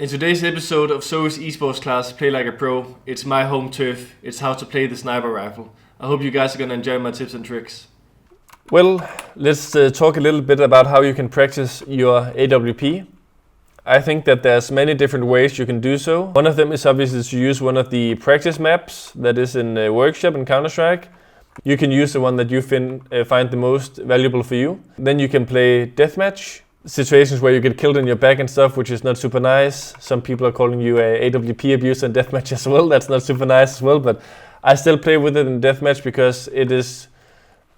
In today's episode of ZOWIE Esports Class Play Like a Pro, it's my home turf, it's how to play the sniper rifle. I hope you guys are going to enjoy my tips and tricks. Well, let's talk a little bit about how you can practice your AWP. I think that there's many different ways you can do so. One of them is obviously to use one of the practice maps that is in Workshop in Counter-Strike. You can use the one that you find the most valuable for you. Then you can play deathmatch. Situations where you get killed in your back and stuff, which is not super nice. Some people are calling you a AWP abuser in deathmatch as well. That's not super nice as well, but I still play with it in deathmatch because it is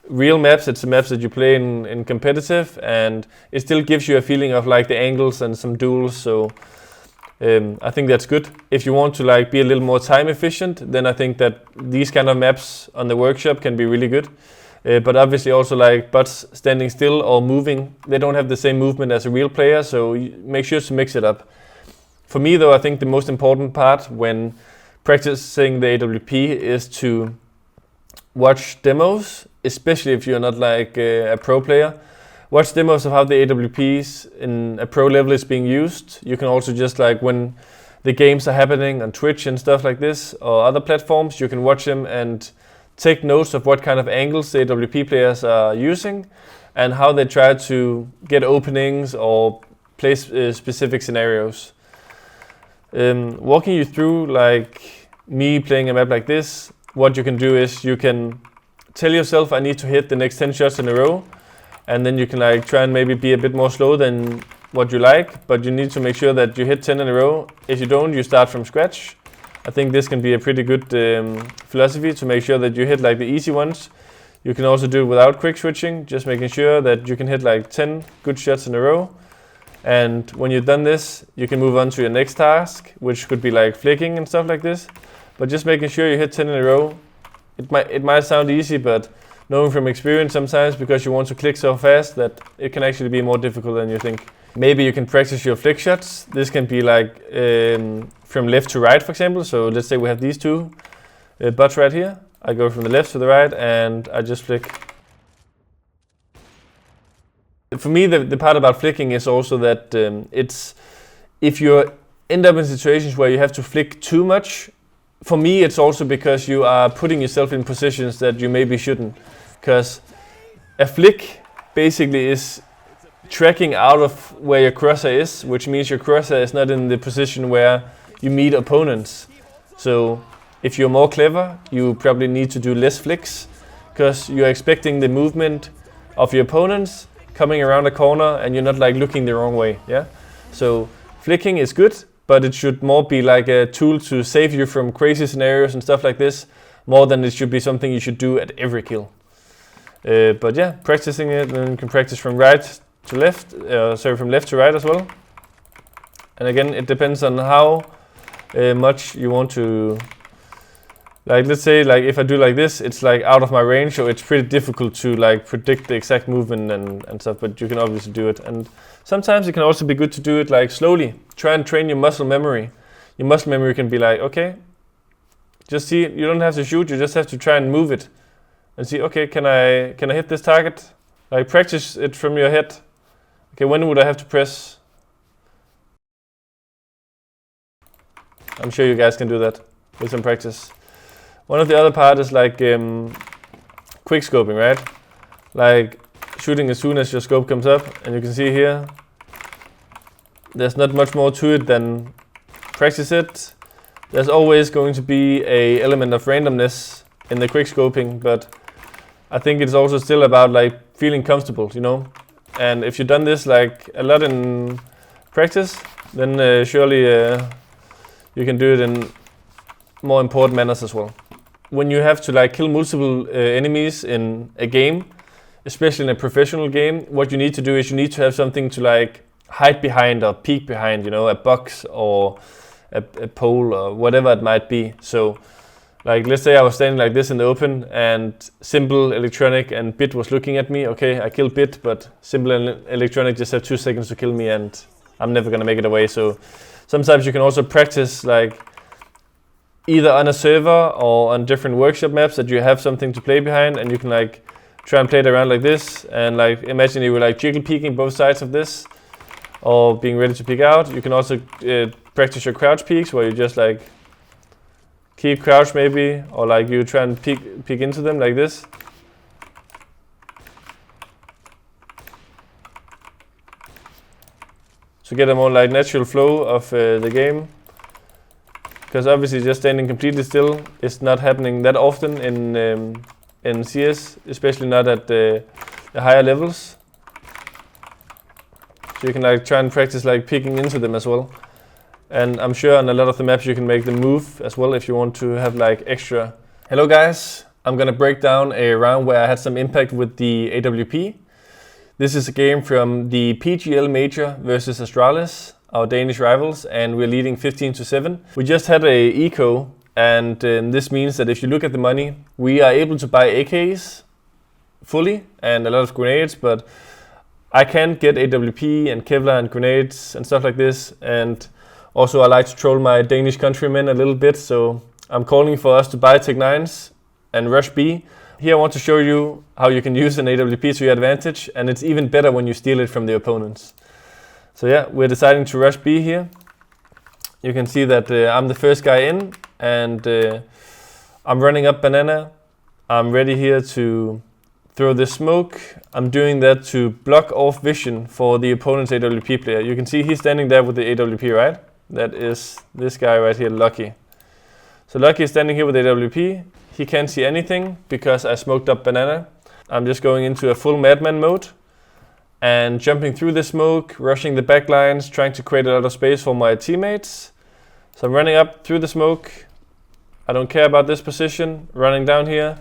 real maps. It's the maps that you play in competitive, and it still gives you a feeling of like the angles and some duels. So I think that's good. If you want to like be a little more time efficient, then I think that these kind of maps on the Workshop can be really good. But obviously also like bots standing still or moving, they don't have the same movement as a real player, so make sure to mix it up. For me though, I think the most important part when practicing the AWP is to watch demos, especially if you're not like a pro player. Watch demos of how the AWPs in a pro level is being used. You can also just like when the games are happening on Twitch and stuff like this or other platforms, you can watch them and take notes of what kind of angles the AWP players are using and how they try to get openings or play specific scenarios. Walking you through like me playing a map like this, what you can do is you can tell yourself I need to hit the next 10 shots in a row, and then you can like try and maybe be a bit more slow than what you like, but you need to make sure that you hit 10 in a row. If you don't, you start from scratch. I think this can be a pretty good philosophy to make sure that you hit like the easy ones. You can also do it without quick switching, just making sure that you can hit like 10 good shots in a row. And when you've done this, you can move on to your next task, which could be like flicking and stuff like this. But just making sure you hit 10 in a row. It might sound easy, but knowing from experience sometimes, because you want to click so fast, that it can actually be more difficult than you think. Maybe you can practice your flick shots. This can be like from left to right, for example. So let's say we have these two bots right here. I go from the left to the right and I just flick. For me, the part about flicking is also that it's if you end up in situations where you have to flick too much, for me it's also because you are putting yourself in positions that you maybe shouldn't. Because a flick basically is tracking out of where your crosshair is, which means your crosshair is not in the position where you meet opponents. So if you're more clever, you probably need to do less flicks because you're expecting the movement of your opponents coming around a corner and you're not like looking the wrong way. Yeah. So flicking is good, but it should more be like a tool to save you from crazy scenarios and stuff like this, more than it should be something you should do at every kill. But yeah, practicing it, and you can practice from right to left, from left to right as well. And again, it depends on how much you want to, like let's say like if I do like this, it's like out of my range, so it's pretty difficult to like predict the exact movement and stuff, but you can obviously do it. And sometimes it can also be good to do it like slowly. Try and train your muscle memory. Your muscle memory can be like, okay, just see, you don't have to shoot, you just have to try and move it and see, okay, can I hit this target? Like practice it from your head. Okay, when would I have to press? I'm sure you guys can do that with some practice. One of the other part is like quick scoping, right? Like shooting as soon as your scope comes up, and you can see here, there's not much more to it than practice it. There's always going to be an element of randomness in the quick scoping, but I think it's also still about like feeling comfortable, you know? And if you've done this like a lot in practice, then surely you can do it in more important manners as well. When you have to like kill multiple enemies in a game, especially in a professional game, what you need to do is you need to have something to like hide behind or peek behind, you know, a box or a pole or whatever it might be. So like let's say I was standing like this in the open and Simple, Electronic and Bit was looking at me. Okay, I killed Bit, but Simple and Electronic just have 2 seconds to kill me and I'm never gonna make it away. So sometimes you can also practice like either on a server or on different workshop maps that you have something to play behind, and you can like try and play it around like this, and like imagine you were like jiggle peeking both sides of this or being ready to peek out. You can also practice your crouch peeks, where you just like keep crouch maybe, or like you try and peek into them like this. To get a more like natural flow of the game. Because obviously just standing completely still is not happening that often in CS, especially not at the higher levels. So you can like try and practice like peeking into them as well. And I'm sure on a lot of the maps you can make them move as well if you want to have like extra. Hello guys, I'm gonna break down a round where I had some impact with the AWP. This is a game from the PGL Major versus Astralis, our Danish rivals, and we're leading 15-7. We just had a eco, and this means that if you look at the money, we are able to buy AKs fully and a lot of grenades, but I can't get AWP and Kevlar and grenades and stuff like this. And also I like to troll my Danish countrymen a little bit, so I'm calling for us to buy Tech9s and rush B. Here I want to show you how you can use an AWP to your advantage, and it's even better when you steal it from the opponents. So yeah, we're deciding to rush B here. You can see that I'm the first guy in, and I'm running up banana. I'm ready here to throw the smoke. I'm doing that to block off vision for the opponent's AWP player. You can see he's standing there with the AWP, right? That is this guy right here, Lucky. So Lucky is standing here with AWP. He can't see anything because I smoked up banana. I'm just going into a full madman mode and jumping through the smoke, rushing the back lines, trying to create a lot of space for my teammates. So I'm running up through the smoke. I don't care about this position, running down here.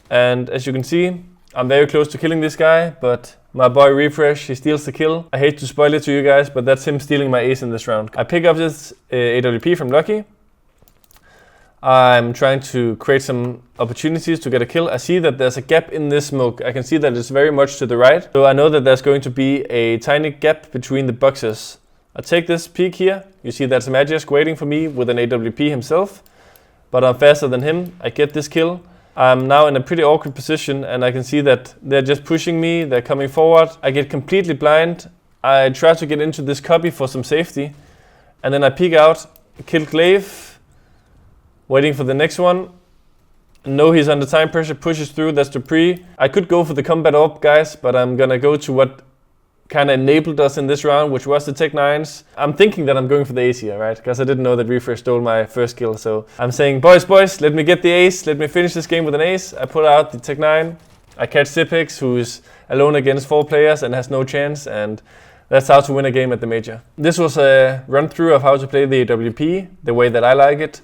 And as you can see, I'm very close to killing this guy, but my boy Refresh, he steals the kill. I hate to spoil it to you guys, but that's him stealing my ace in this round. I pick up this AWP from Lucky. I'm trying to create some opportunities to get a kill. I see that there's a gap in this smoke. I can see that it's very much to the right. So I know that there's going to be a tiny gap between the boxes. I take this peek here. You see that's Magisk waiting for me with an AWP himself. But I'm faster than him. I get this kill. I'm now in a pretty awkward position, and I can see that they're just pushing me. They're coming forward. I get completely blind. I try to get into this copy for some safety. And then I peek out, kill Glaive. Waiting for the next one. No, he's under time pressure, pushes through, that's the pre. I could go for the combat AWP, guys, but I'm gonna go to what kind of enabled us in this round, which was the Tech9s. I'm thinking that I'm going for the ace here, right? Because I didn't know that Refresh stole my first kill. So I'm saying, boys, let me get the ace. Let me finish this game with an ace. I pull out the Tech9. I catch Zipex, who's alone against 4 players and has no chance. And that's how to win a game at the Major. This was a run through of how to play the AWP, the way that I like it.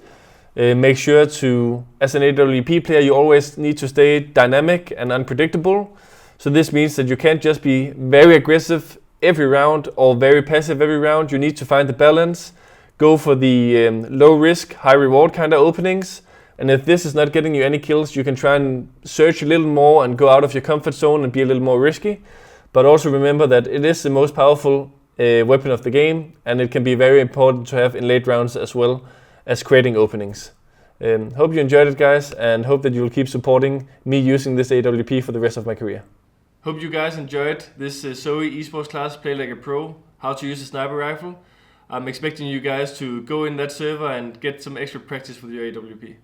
Make sure to, as an AWP player, you always need to stay dynamic and unpredictable. So this means that you can't just be very aggressive every round or very passive every round. You need to find the balance, go for the low risk, high reward kind of openings. And if this is not getting you any kills, you can try and search a little more and go out of your comfort zone and be a little more risky. But also remember that it is the most powerful weapon of the game, and it can be very important to have in late rounds as well as creating openings. Hope you enjoyed it, guys, and hope that you will keep supporting me using this AWP for the rest of my career. Hope you guys enjoyed this ZOWIE Esports class, Play Like a Pro, how to use a sniper rifle. I'm expecting you guys to go in that server and get some extra practice with your AWP.